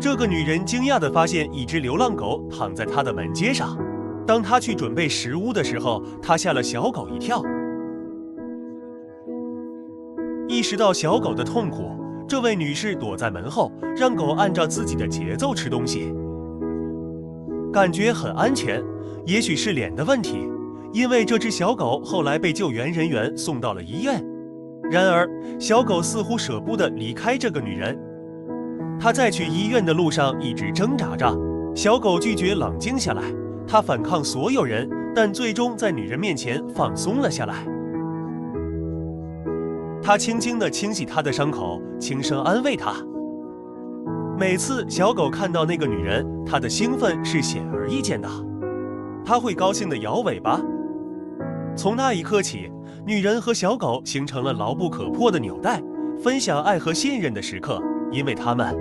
这个女人惊讶地发现一只流浪狗躺在她的门阶上。当她去准备食物的时候，她吓了小狗一跳。意识到小狗的痛苦，这位女士躲在门后，让狗按照自己的节奏吃东西，感觉很安全。也许是脸的问题，因为这只小狗后来被救援人员送到了医院。然而，小狗似乎舍不得离开这个女人，它在去医院的路上一直挣扎着。小狗拒绝冷静下来，它反抗所有人，但最终在女人面前放松了下来。他轻轻地清洗她的伤口，轻声安慰她。每次小狗看到那个女人，它的兴奋是显而易见的，它会高兴地摇尾巴。从那一刻起，女人和小狗形成了牢不可破的纽带，分享爱和信任的时刻，因为它们